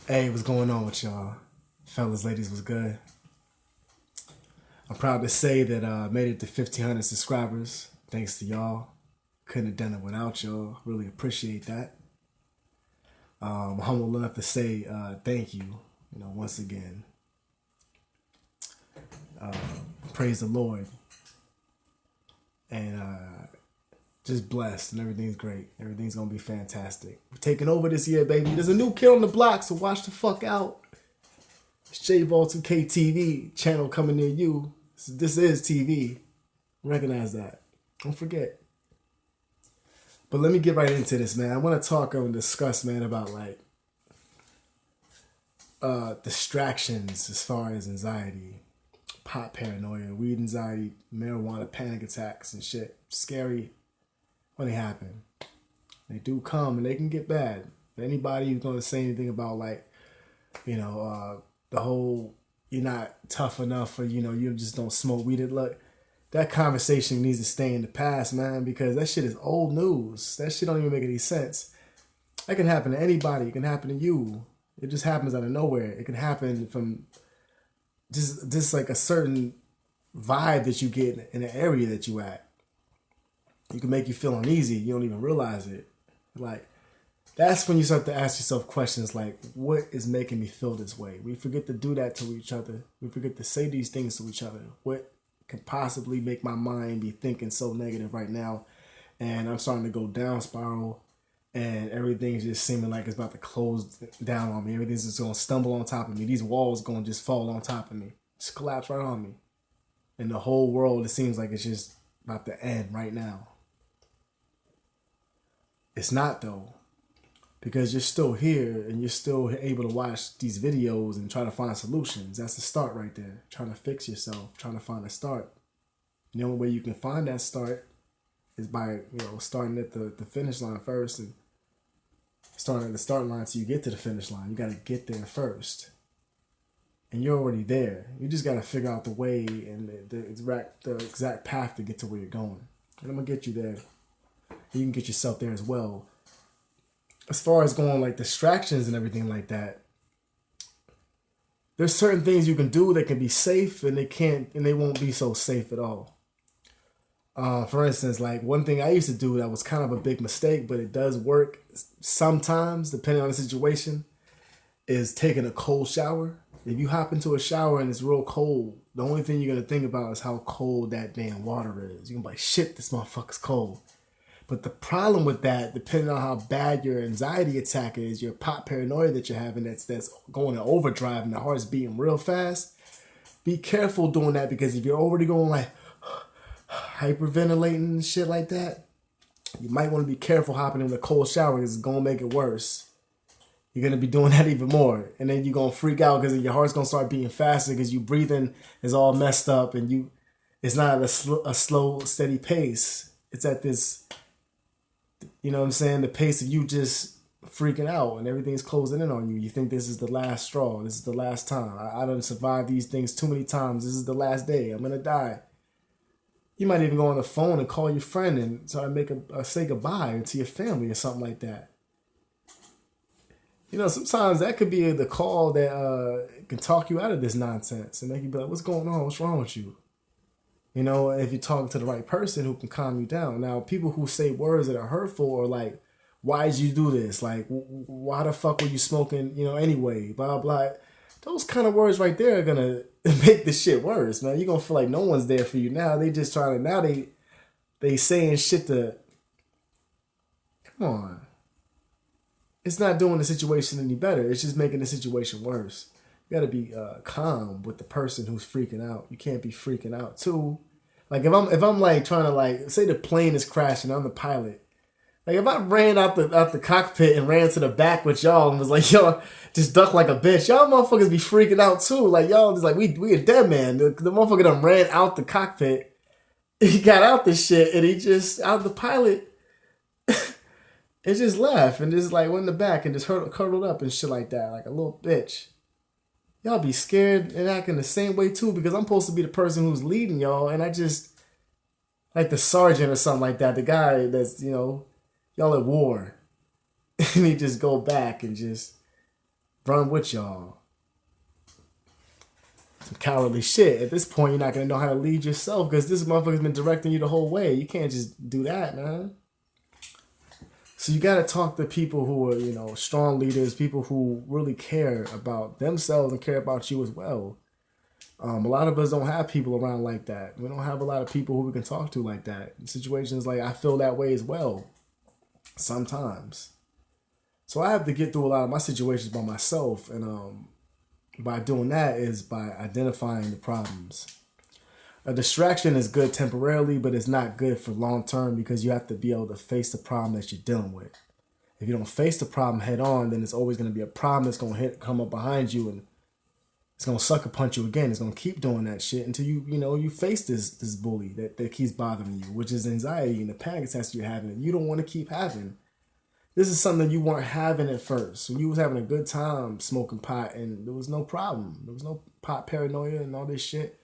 Hey, what's going on with y'all? Fellas, ladies, was good. I'm proud to say that I made it to 1,500 subscribers. Thanks to y'all. Couldn't have done it without y'all. Really appreciate that. I'm humble enough to say thank you, once again. Praise the Lord. And just blessed and everything's great. Everything's going to be fantastic. We're taking over this year, baby. There's a new kid on the block, so watch the fuck out. It's J Ball 2K TV channel coming near you. This is TV. Recognize that. Don't forget. But let me get right into this, man. I want to talk and discuss, man, about like distractions as far as anxiety, pot paranoia, weed anxiety, marijuana panic attacks and shit. Scary when they happen. They do come and they can get bad. Anybody who's going to say anything about like, the whole you're not tough enough or you just don't smoke weed. Look, that conversation needs to stay in the past, man, because that shit is old news. That shit don't even make any sense. That can happen to anybody. It can happen to you. It just happens out of nowhere. It can happen from just like a certain vibe that you get in the area that you at. You can make you feel uneasy. You don't even realize it. Like, that's when you start to ask yourself questions like, what is making me feel this way? We forget to do that to each other. We forget to say these things to each other. What could possibly make my mind be thinking so negative right now? And I'm starting to go down spiral and everything's just seeming like it's about to close down on me. Everything's just going to stumble on top of me. These walls going to just fall on top of me. Just collapse right on me. And the whole world, it seems like it's just about to end right now. It's not though. Because you're still here and you're still able to watch these videos and try to find solutions. That's the start right there. Trying to fix yourself, trying to find a start. The only way you can find that start is by, starting at the finish line first and starting at the start line so you get to the finish line. You got to get there first. And you're already there. You just got to figure out the way and the exact path to get to where you're going. And I'm going to get you there. You can get yourself there as well. As far as going like distractions and everything like that, there's certain things you can do that can be safe and they won't be so safe at all. For instance, like one thing I used to do that was kind of a big mistake, but it does work sometimes depending on the situation, is taking a cold shower. If you hop into a shower and it's real cold, the only thing you're going to think about is how cold that damn water is. You're going to be like, shit, this motherfucker's cold. But the problem with that, depending on how bad your anxiety attack is, your pot paranoia that you're having that's going to overdrive and the heart's beating real fast, be careful doing that, because if you're already going like hyperventilating and shit like that, you might want to be careful hopping in a cold shower because it's going to make it worse. You're going to be doing that even more. And then you're going to freak out because your heart's going to start beating faster because your breathing is all messed up and it's not at a slow, steady pace. It's at this... You know what I'm saying? The pace of you just freaking out and everything's closing in on you. You think this is the last straw. This is the last time. I done survived these things too many times. This is the last day. I'm going to die. You might even go on the phone and call your friend and try to make say goodbye to your family or something like that. Sometimes that could be the call that can talk you out of this nonsense and make you be like, what's going on? What's wrong with you? If you're talking to the right person who can calm you down. Now, people who say words that are hurtful or like, why did you do this? Like, why the fuck were you smoking, anyway? Blah, blah. Those kind of words right there are going to make the shit worse, man. You're going to feel like no one's there for you now. They just trying to, now they saying shit to, come on. It's not doing the situation any better. It's just making the situation worse. You got to be calm with the person who's freaking out. You can't be freaking out too. Like if I'm like trying to like say the plane is crashing, I'm the pilot. Like if I ran out the cockpit and ran to the back with y'all and was like, yo, just duck like a bitch, y'all motherfuckers be freaking out too. Like y'all just like we a dead man. The motherfucker done ran out the cockpit. He got out the shit and he just out the pilot. It just left and just like went in the back and just curled up and shit like that, like a little bitch. Y'all be scared and acting the same way too, because I'm supposed to be the person who's leading y'all, and I just like the sergeant or something like that, the guy that's y'all at war, and he just go back and just run with y'all. Some cowardly shit. At this point, you're not gonna know how to lead yourself because this motherfucker's been directing you the whole way. You can't just do that, man. So you gotta talk to people who are, you know, strong leaders, people who really care about themselves and care about you as well. A lot of us don't have people around like that. We don't have a lot of people who we can talk to like that. In situations like I feel that way as well. Sometimes. So I have to get through a lot of my situations by myself, and by doing that is by identifying the problems. A distraction is good temporarily, but it's not good for long term because you have to be able to face the problem that you're dealing with. If you don't face the problem head on, then it's always going to be a problem that's going to come up behind you, and it's going to sucker punch you again. It's going to keep doing that shit until you face this bully that keeps bothering you, which is anxiety and the panic attacks you're having and you don't want to keep having. This is something you weren't having at first. When you was having a good time smoking pot and there was no problem. There was no pot paranoia and all this shit.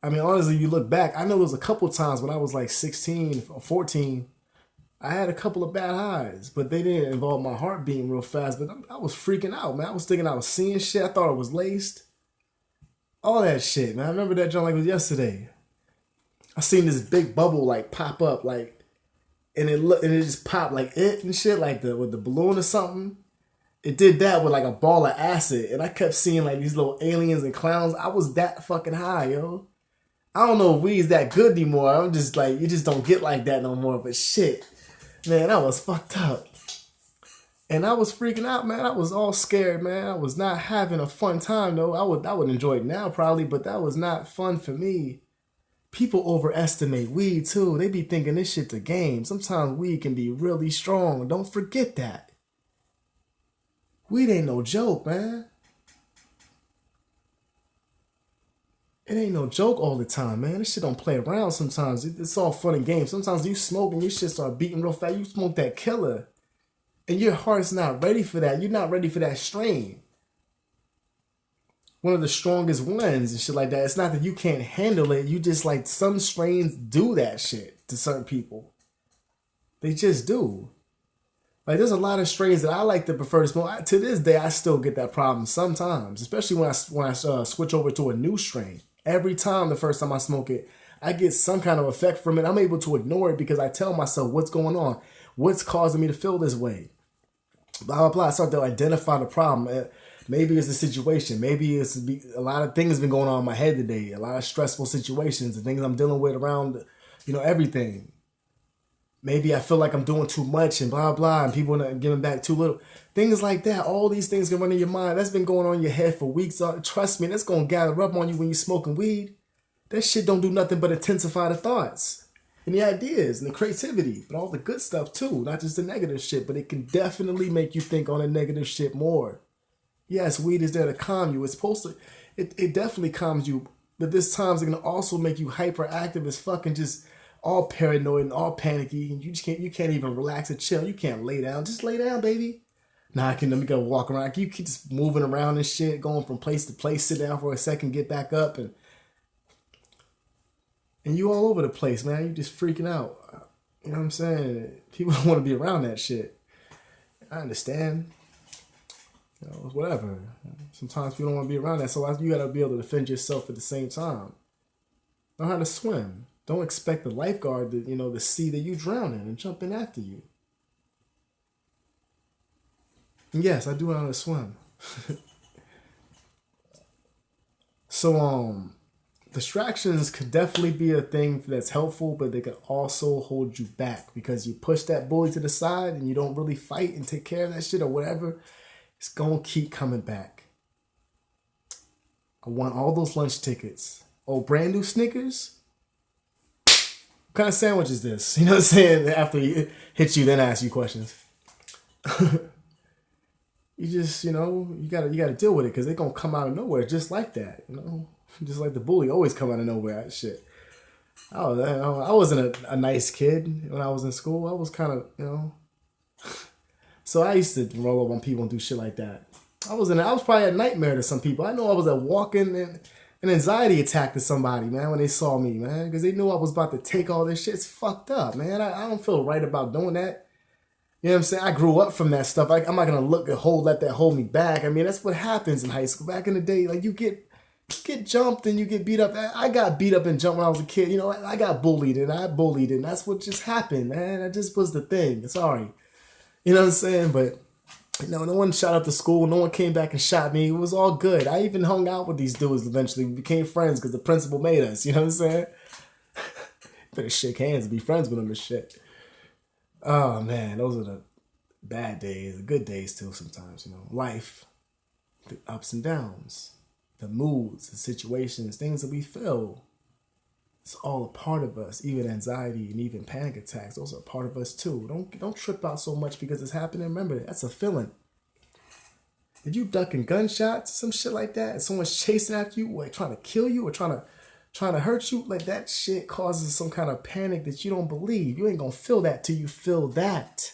I mean, honestly, you look back, I know there was a couple times when I was like 16 or 14, I had a couple of bad highs, but they didn't involve my heart beating real fast. But I was freaking out, man. I was thinking I was seeing shit. I thought it was laced. All that shit, man. I remember that joint like it was yesterday. I seen this big bubble like pop up, like, and it just popped like it and shit, like with the balloon or something. It did that with like a ball of acid, and I kept seeing like these little aliens and clowns. I was that fucking high, yo. I don't know if weed's that good anymore. I'm just like, you just don't get like that no more. But shit, man, I was fucked up. And I was freaking out, man. I was all scared, man. I was not having a fun time, though. I would enjoy it now, probably, but that was not fun for me. People overestimate weed, too. They be thinking this shit's a game. Sometimes weed can be really strong. Don't forget that. Weed ain't no joke, man. It ain't no joke all the time, man. This shit don't play around sometimes. It's all fun and games. Sometimes you smoke and your shit start beating real fast. You smoke that killer. And your heart's not ready for that. You're not ready for that strain. One of the strongest ones and shit like that. It's not that you can't handle it. You just like some strains do that shit to certain people. They just do. Like there's a lot of strains that I like to prefer to smoke. To this day, I still get that problem sometimes, especially when I switch over to a new strain. Every time, the first time I smoke it, I get some kind of effect from it. I'm able to ignore it because I tell myself what's going on, what's causing me to feel this way. Blah, blah, blah. I start to identify the problem. Maybe it's the situation. Maybe it's a lot of things been going on in my head today. A lot of stressful situations and things I'm dealing with around, everything. Maybe I feel like I'm doing too much and blah, blah, and people are giving back too little. Things like that. All these things can run in your mind. That's been going on in your head for weeks. Trust me, that's going to gather up on you when you're smoking weed. That shit don't do nothing but intensify the thoughts and the ideas and the creativity, but all the good stuff too, not just the negative shit, but it can definitely make you think on the negative shit more. Yes, weed is there to calm you. It's supposed to, it definitely calms you, but there's times it can also make you hyperactive as fucking just all paranoid and all panicky, and you can't even relax and chill. You can't lay down. Just lay down, baby. Nah, let me go walk around. You keep just moving around and shit, going from place to place, sit down for a second, get back up, and you all over the place, man. You just freaking out. You know what I'm saying? People don't want to be around that shit. I understand. Whatever. Sometimes people don't want to be around that, so you got to be able to defend yourself at the same time. Know how to swim. Don't expect the lifeguard to see that you drown in and jump in after you. And yes, I do know how to swim. So, distractions could definitely be a thing that's helpful, but they could also hold you back because you push that bully to the side and you don't really fight and take care of that shit or whatever. It's going to keep coming back. I want all those lunch tickets. Oh, brand new Snickers? What kind of sandwich is this? You know what I'm saying? After he hits you, then ask you questions. You just, you gotta deal with it because they're going to come out of nowhere just like that, Just like the bully always come out of nowhere. Shit. I wasn't a nice kid when I was in school. I was kind of, So I used to roll up on people and do shit like that. I was probably a nightmare to some people. I know I was a walking an anxiety attack to somebody, man, when they saw me, man, because they knew I was about to take all this shit. It's fucked up, man. I don't feel right about doing that. You know what I'm saying? I grew up from that stuff. I'm not gonna let that hold me back. I mean, that's what happens in high school. Back in the day, like you get jumped and you get beat up. I got beat up and jumped when I was a kid. You know, I got bullied and I bullied and that's what just happened, man. That just was the thing. Sorry. You know what I'm saying? But no one shot up the school. No one came back and shot me. It was all good. I even hung out with these dudes eventually. We became friends because the principal made us. You know what I'm saying? Better shake hands and be friends with them and shit. Oh, man. Those are the bad days. The good days, too, sometimes. You know, life, the ups and downs, the moods, the situations, things that we feel. It's all a part of us. Even anxiety and even panic attacks, those are a part of us too. Don't trip out so much because it's happening. Remember, that's a feeling. If you ducking gunshots, some shit like that, and someone's chasing after you, like trying to kill you or trying to hurt you, like that shit causes some kind of panic that you don't believe. You ain't gonna feel that till you feel that.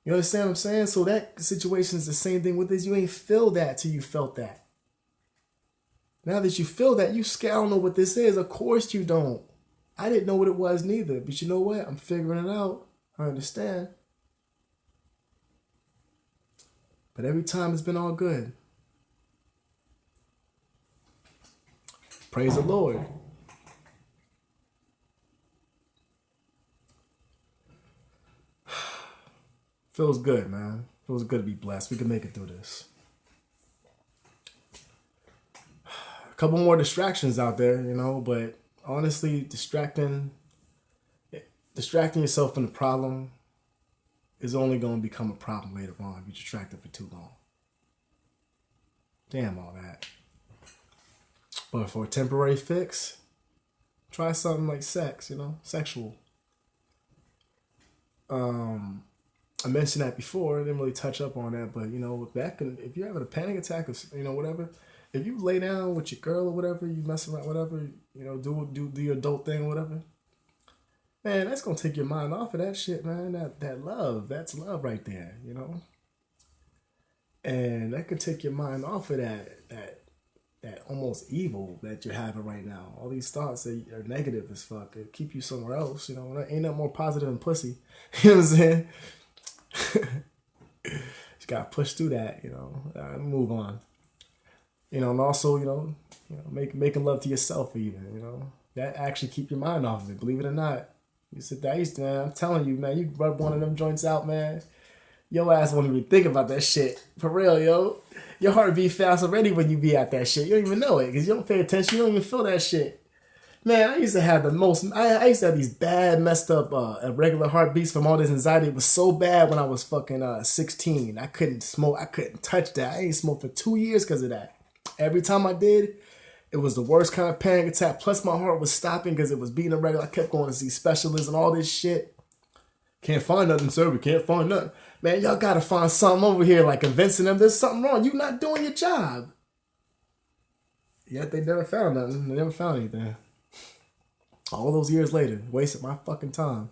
You understand what I'm saying? So that situation is the same thing with this. You ain't feel that till you felt that. Now that you feel that, you scared. I don't know what this is. Of course you don't. I didn't know what it was neither. But you know what? I'm figuring it out. I understand. But every time it's been all good. Praise the Lord. Feels good, man. Feels good to be blessed. We can make it through this. Couple more distractions out there, you know, but honestly, distracting yourself from the problem is only going to become a problem later on if you distract it for too long. Damn all that. But for a temporary fix, try something like sex, you know, sexual. I mentioned that before. I didn't really touch up on that, but you know, if you're having a panic attack or you know whatever. If you lay down with your girl or whatever, you mess around, whatever, you know, do your adult thing or whatever, man, that's gonna take your mind off of that shit, man. That love, that's love right there, you know. And that could take your mind off of that almost evil that you're having right now. All these thoughts that are negative as fuck, it keep you somewhere else, you know. Ain't nothing more positive than pussy. You know what I'm saying? You gotta push through that, you know. Move on. You know, and also, you know, making love to yourself even, you know. That actually keep your mind off of it, believe it or not. You sit there, man, I'm telling you, man, you rub one of them joints out, man. Your ass won't even think about that shit. For real, yo. Your heart beat fast already when you be at that shit. You don't even know it because you don't pay attention. You don't even feel that shit. Man, I used to have I used to have these bad, messed up irregular heartbeats from all this anxiety. It was so bad when I was fucking 16. I couldn't smoke. I couldn't touch that. I ain't smoked for 2 years because of that. Every time I did, it was the worst kind of panic attack. Plus, my heart was stopping because it was beating irregular. I kept going to see specialists and all this shit. Can't find nothing, sir. We can't find nothing. Man, y'all got to find something over here, like convincing them there's something wrong. You're not doing your job. Yet they never found nothing. They never found anything. All those years later, wasted my fucking time.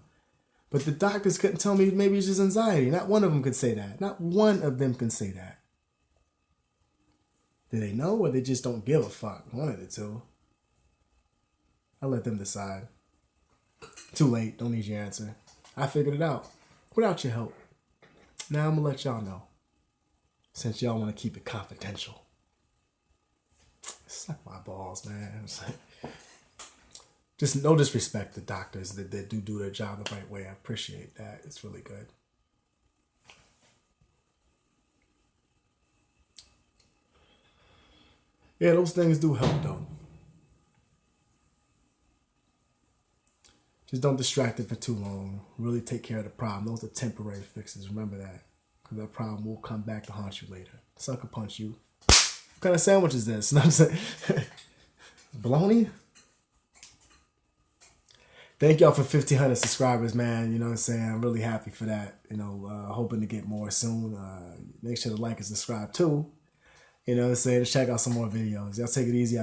But the doctors couldn't tell me maybe it's just anxiety. Not one of them could say that. Not one of them can say that. Do they know or they just don't give a fuck? One of the two. I let them decide. Too late. Don't need your answer. I figured it out. Without your help. Now I'm going to let y'all know. Since y'all want to keep it confidential. Suck my balls, man. Just no disrespect to doctors that do their job the right way. I appreciate that. It's really good. Yeah, those things do help, though. Just don't distract it for too long. Really take care of the problem. Those are temporary fixes. Remember that. Because that problem will come back to haunt you later. Sucker punch you. What kind of sandwich is this? You know what I'm saying? Bologna? Thank y'all for 1,500 subscribers, man. You know what I'm saying? I'm really happy for that. You know, hoping to get more soon. Make sure to like and subscribe, too. You know what I'm saying? Check out some more videos. Y'all take it easy.